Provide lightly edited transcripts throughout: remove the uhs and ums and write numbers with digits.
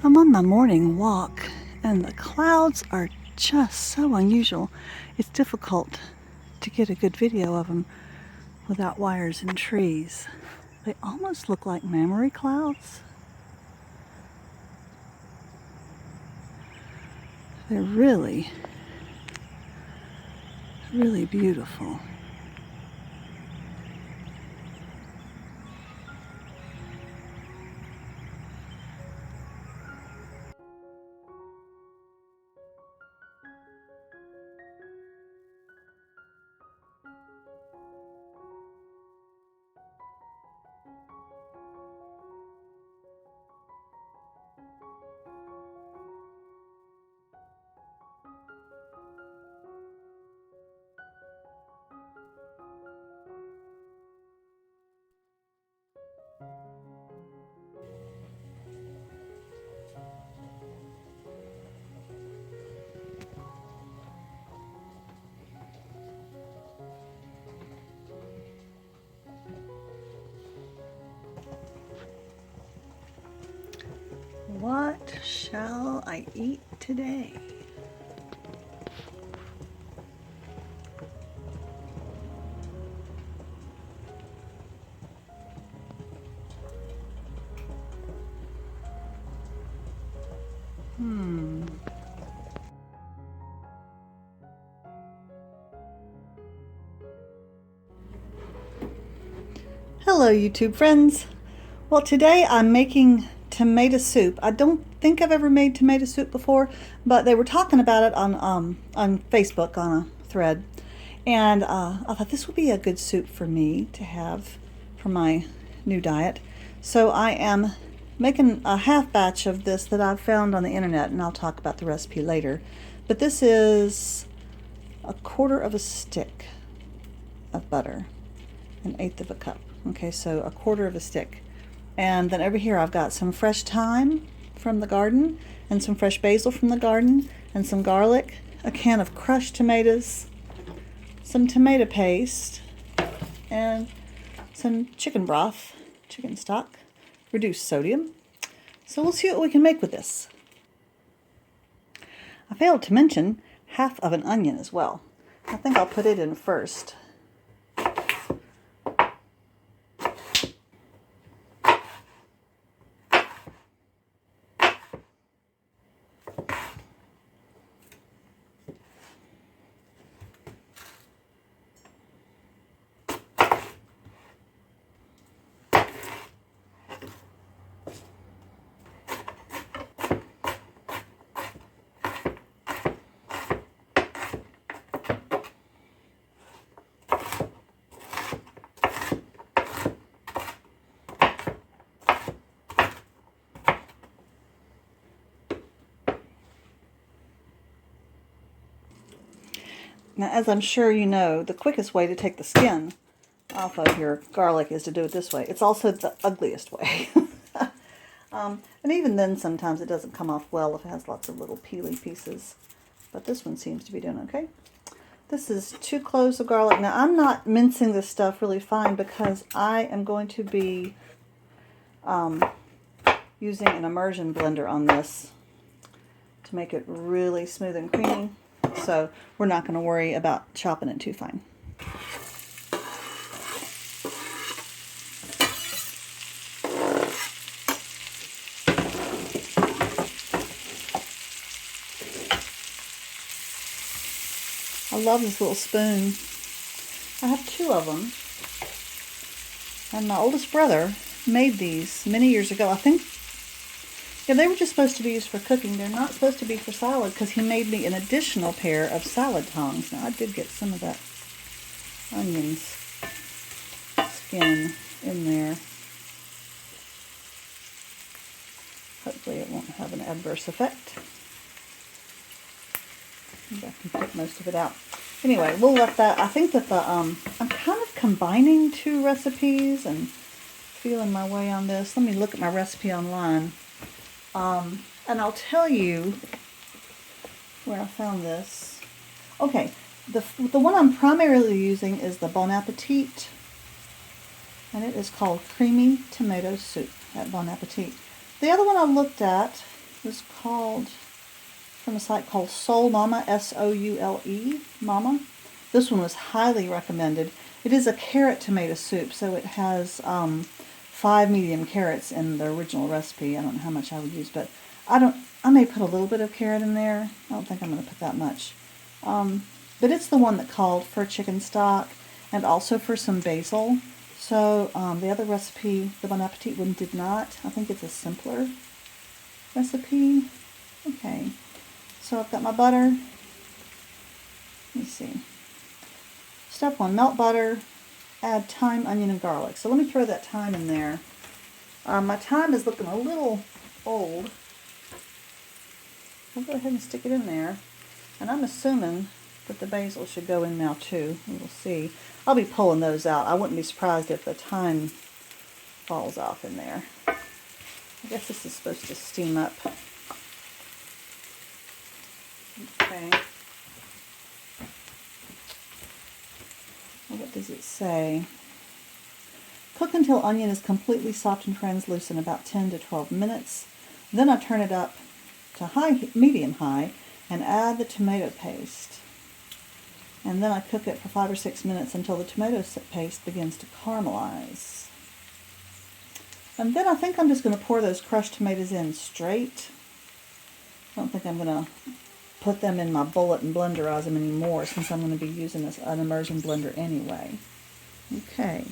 I'm on my morning walk, and the clouds are just so unusual. It's difficult to get a good video of them without wires and trees. They almost look like memory clouds. They're really, really beautiful. What shall I eat today? Hello, YouTube friends. Well, today I'm making tomato soup. I don't think I've ever made tomato soup before, but they were talking about it on Facebook on a thread, and I thought this would be a good soup for me to have for my new diet. So I am making a half batch of this that I've found on the internet, and I'll talk about the recipe later. But this is a quarter of a stick of butter, an eighth of a cup. Okay, so a quarter of a stick. And then over here I've got some fresh thyme from the garden, and some fresh basil from the garden, and some garlic, a can of crushed tomatoes, some tomato paste, and some chicken broth, chicken stock, reduced sodium. So we'll see what we can make with this. I failed to mention half of an onion as well. I think I'll put it in first. Now, as I'm sure you know, the quickest way to take the skin off of your garlic is to do it this way. It's also the ugliest way. And even then, sometimes it doesn't come off well if it has lots of little peely pieces. But this one seems to be doing okay. This is 2 cloves of garlic. Now, I'm not mincing this stuff really fine because I am going to be using an immersion blender on this to make it really smooth and creamy. So we're not going to worry about chopping it too fine. I love this little spoon. I have 2 of them. And my oldest brother made these many years ago. I think they were just supposed to be used for cooking. They're not supposed to be for salad because he made me an additional pair of salad tongs. Now, I did get some of that onion's skin in there. Hopefully it won't have an adverse effect. Maybe I can pick most of it out. Anyway, we'll let that. I think that I'm kind of combining 2 recipes and feeling my way on this. Let me look at my recipe online. And I'll tell you where I found this. Okay, the one I'm primarily using is the Bon Appetit, and it is called Creamy Tomato Soup at Bon Appetit. The other one I looked at was called, from a site called Soul Mama, S-O-U-L-E, Mama. This one was highly recommended. It is a carrot tomato soup, so it has 5 medium carrots in the original recipe. I don't know how much I would use, but I may put a little bit of carrot in there. I don't think I'm going to put that much. But it's the one that called for chicken stock and also for some basil. So the other recipe, the Bon Appetit one, did not. I think it's a simpler recipe. Okay, so I've got my butter. Let me see. Step 1, melt butter, add thyme, onion, and garlic. So let me throw that thyme in there. My thyme is looking a little old. I'll go ahead and stick it in there. And I'm assuming that the basil should go in now too. We'll see. I'll be pulling those out. I wouldn't be surprised if the thyme falls off in there. I guess this is supposed to steam up. Okay. Well, what does it say? Cook until onion is completely soft and translucent, about 10 to 12 minutes. Then I turn it up to medium high, and add the tomato paste. And then I cook it for 5 or 6 minutes until the tomato paste begins to caramelize. And then I think I'm just going to pour those crushed tomatoes in straight. I don't think I'm going to put them in my bullet and blenderize them anymore, since I'm going to be using an immersion blender anyway. Okay.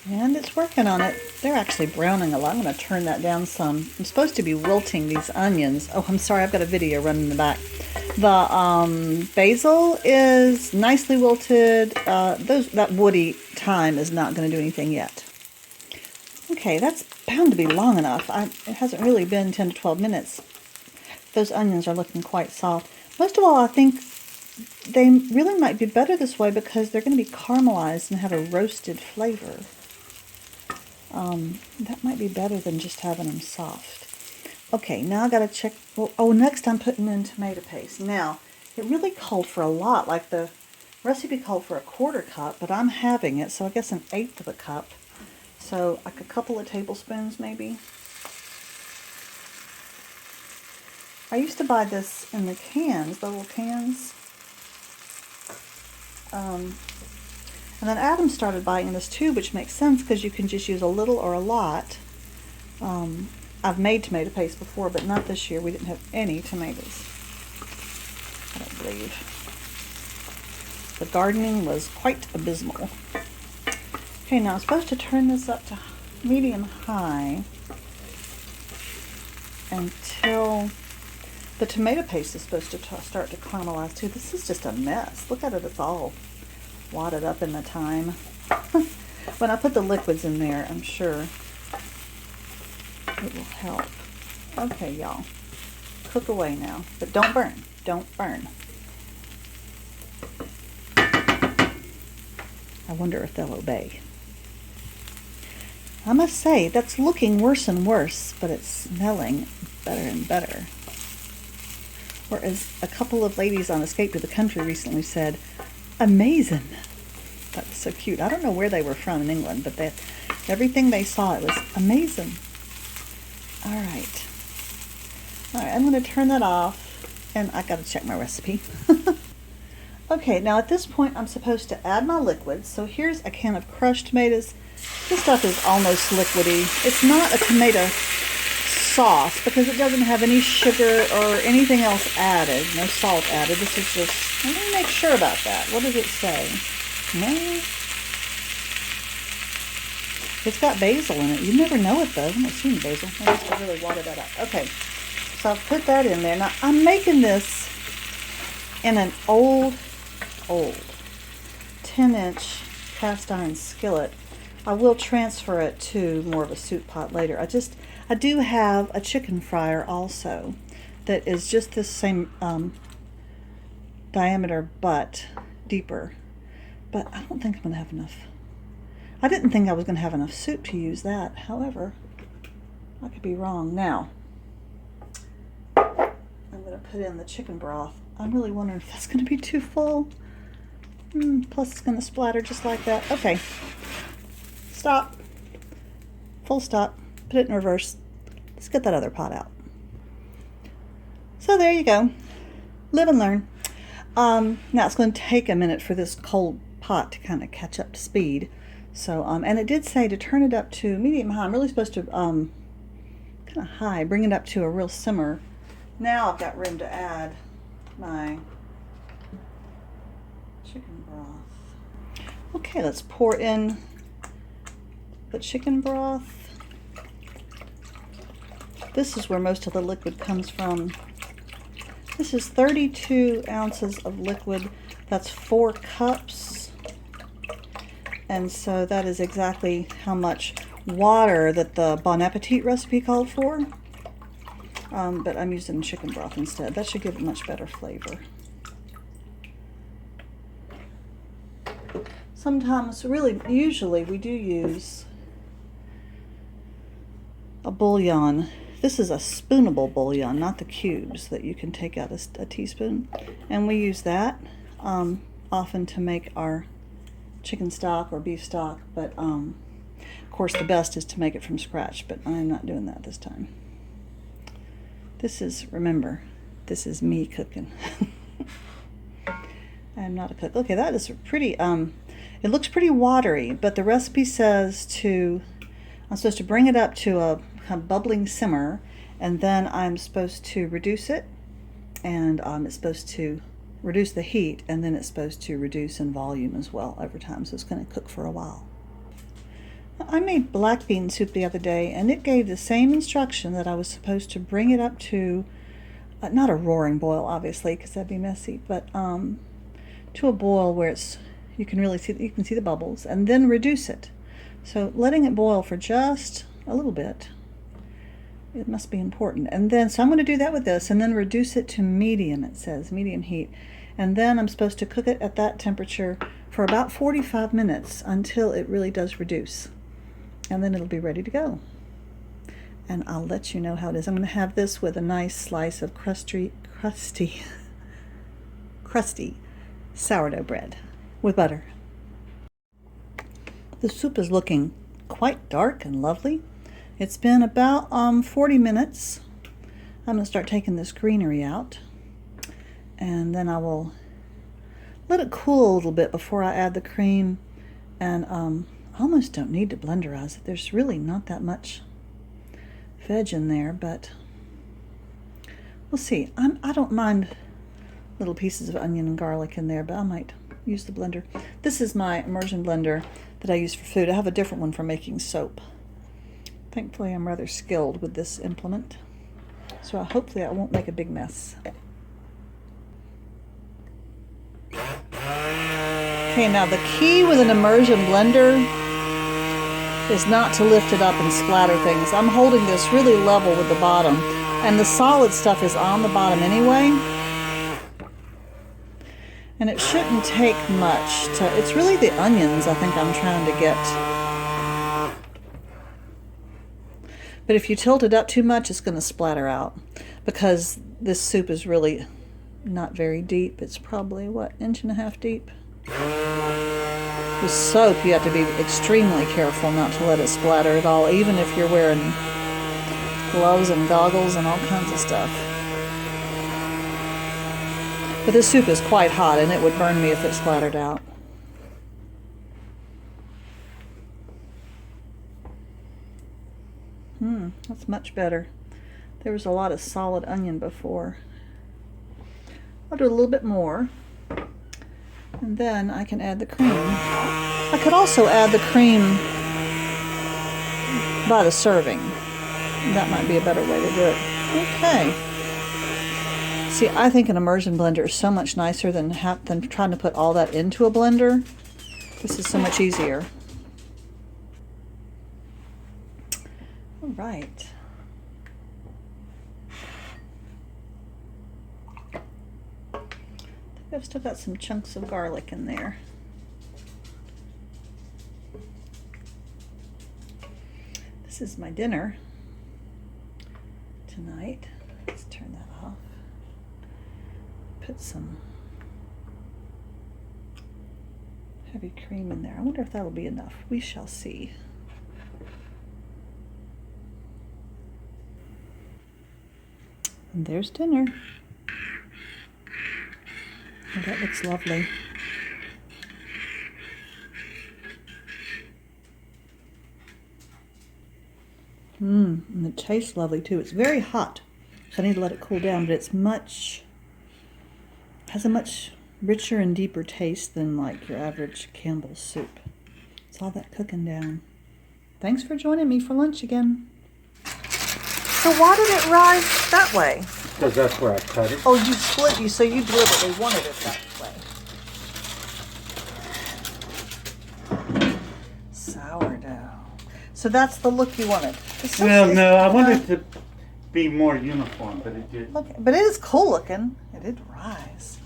And it's working on it. They're actually browning a lot. I'm going to turn that down some. I'm supposed to be wilting these onions. Oh, I'm sorry, I've got a video running in the back. The basil is nicely wilted. That woody thyme is not going to do anything yet. Okay, that's bound to be long enough. It hasn't really been 10 to 12 minutes. Those onions are looking quite soft. Most of all, I think they really might be better this way because they're going to be caramelized and have a roasted flavor. That might be better than just having them soft. Okay, now I got to check. Oh, next I'm putting in tomato paste. Now, it really called for a lot. Like the recipe called for a 1/4 cup, but I'm having it, so I guess 1/8 of a cup. So like a couple of tablespoons maybe. I used to buy this in the cans, the little cans. And then Adam started buying this too, which makes sense because you can just use a little or a lot. I've made tomato paste before, but not this year. We didn't have any tomatoes, I don't believe. The gardening was quite abysmal. Okay, now I'm supposed to turn this up to medium high until the tomato paste is supposed to start to caramelize too. This is just a mess. Look at it, it's all wadded up in the thyme. When I put the liquids in there, I'm sure it will help. Okay, y'all. Cook away now. But don't burn. Don't burn. I wonder if they'll obey. I must say, that's looking worse and worse, but it's smelling better and better. Whereas a couple of ladies on Escape to the Country recently said, amazing. That was so cute. I don't know where they were from in England, but everything they saw, it was amazing. All right. All right, I'm going to turn that off, and I got to check my recipe. Okay, now at this point, I'm supposed to add my liquids. So here's a can of crushed tomatoes. This stuff is almost liquidy. It's not a tomato sauce because it doesn't have any sugar or anything else added. No salt added. This is just, let me make sure about that. What does it say? No. It's got basil in it. You never know it though. I've never seen basil. I must have really watered that out. Okay, so I've put that in there. Now I'm making this in an old 10-inch cast iron skillet. I will transfer it to more of a soup pot later. I do have a chicken fryer also that is just the same diameter but deeper. But I don't think I'm going to have enough. I didn't think I was going to have enough soup to use that. However, I could be wrong. Now, I'm going to put in the chicken broth. I'm really wondering if that's going to be too full. Plus it's going to splatter just like that. Okay. Stop. Full stop. Put it in reverse. Let's get that other pot out. So there you go. Live and learn. Now it's going to take a minute for this cold pot to kind of catch up to speed. So, and it did say to turn it up to medium high. I'm really supposed to kind of high, bring it up to a real simmer. Now I've got room to add my chicken broth. Okay, let's pour in the chicken broth. This is where most of the liquid comes from. This is 32 ounces of liquid. That's 4 cups. And so that is exactly how much water that the Bon Appetit recipe called for. But I'm using chicken broth instead. That should give it much better flavor. Sometimes, really, usually we do use a bouillon. This is a spoonable bouillon, not the cubes that you can take out a teaspoon. And we use that often to make our chicken stock or beef stock. But of course the best is to make it from scratch, but I'm not doing that this time. This is, remember, this is me cooking. I'm not a cook. Okay, that is pretty, it looks pretty watery, but the recipe says I'm supposed to bring it up to a bubbling simmer, and then I'm supposed to reduce it, and it's supposed to reduce the heat, and then it's supposed to reduce in volume as well over time, so it's going to cook for a while. I made black bean soup the other day, and it gave the same instruction that I was supposed to bring it up to, not a roaring boil obviously, because that'd be messy, but to a boil where you can see the bubbles, and then reduce it. So letting it boil for just a little bit, it must be important. And then, so I'm going to do that with this, and then reduce it to medium, it says, medium heat. And then I'm supposed to cook it at that temperature for about 45 minutes until it really does reduce. And then it'll be ready to go. And I'll let you know how it is. I'm going to have this with a nice slice of crusty sourdough bread with butter. The soup is looking quite dark and lovely. It's been about 40 minutes. I'm going to start taking this greenery out, and then I will let it cool a little bit before I add the cream. And I almost don't need to blenderize it. There's really not that much veg in there, but we'll see. I don't mind little pieces of onion and garlic in there, but I might use the blender. This is my immersion blender that I use for food. I have a different one for making soap. Thankfully, I'm rather skilled with this implement, so hopefully I won't make a big mess. Okay, now the key with an immersion blender is not to lift it up and splatter things. I'm holding this really level with the bottom, and the solid stuff is on the bottom anyway. And it shouldn't take much it's really the onions I think I'm trying to get. But if you tilt it up too much, it's going to splatter out, because this soup is really not very deep. It's probably, what, 1.5 inches deep? With soap, you have to be extremely careful not to let it splatter at all, even if you're wearing gloves and goggles and all kinds of stuff. But this soup is quite hot, and it would burn me if it splattered out. That's much better. There was a lot of solid onion before. I'll do a little bit more, and then I can add the cream. I could also add the cream by the serving. That might be a better way to do it. Okay. See, I think an immersion blender is so much nicer than trying to put all that into a blender. This is so much easier. All right. I think I've still got some chunks of garlic in there. This is my dinner tonight. Let's turn that off. Put some heavy cream in there. I wonder if that'll be enough. We shall see. And there's dinner. Oh, that looks lovely. And it tastes lovely too. It's very hot, so I need to let it cool down, but it's has a much richer and deeper taste than like your average Campbell's soup. It's all that cooking down. Thanks for joining me for lunch again. So why did it rise that way? Because that's where I cut it. Oh, you split you, so you deliberately wanted it that way. Sourdough. So that's the look you wanted. Well, no, I wanted it to be more uniform, but it did. Okay, but it is cool looking. It did rise.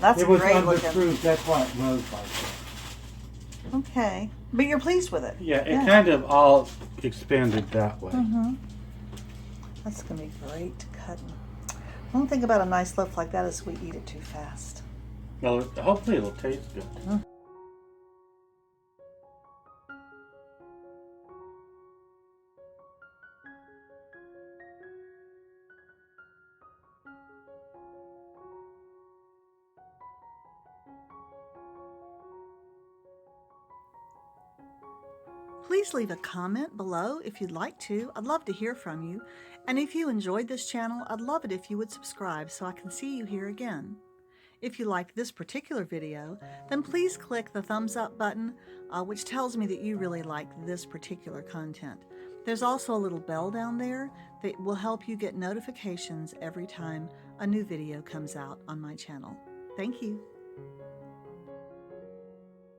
That's It was great looking. underproofed, that's why it rose like that. Okay, but you're pleased with it. Yeah, it kind of all expanded that way. That's gonna be great cutting. One thing about a nice loaf like that is we eat it too fast. Well, hopefully it'll taste good. Please leave a comment below if you'd like to. I'd love to hear from you. And if you enjoyed this channel, I'd love it if you would subscribe so I can see you here again. If you liked this particular video, then please click the thumbs up button, which tells me that you really like this particular content. There's also a little bell down there that will help you get notifications every time a new video comes out on my channel. Thank you.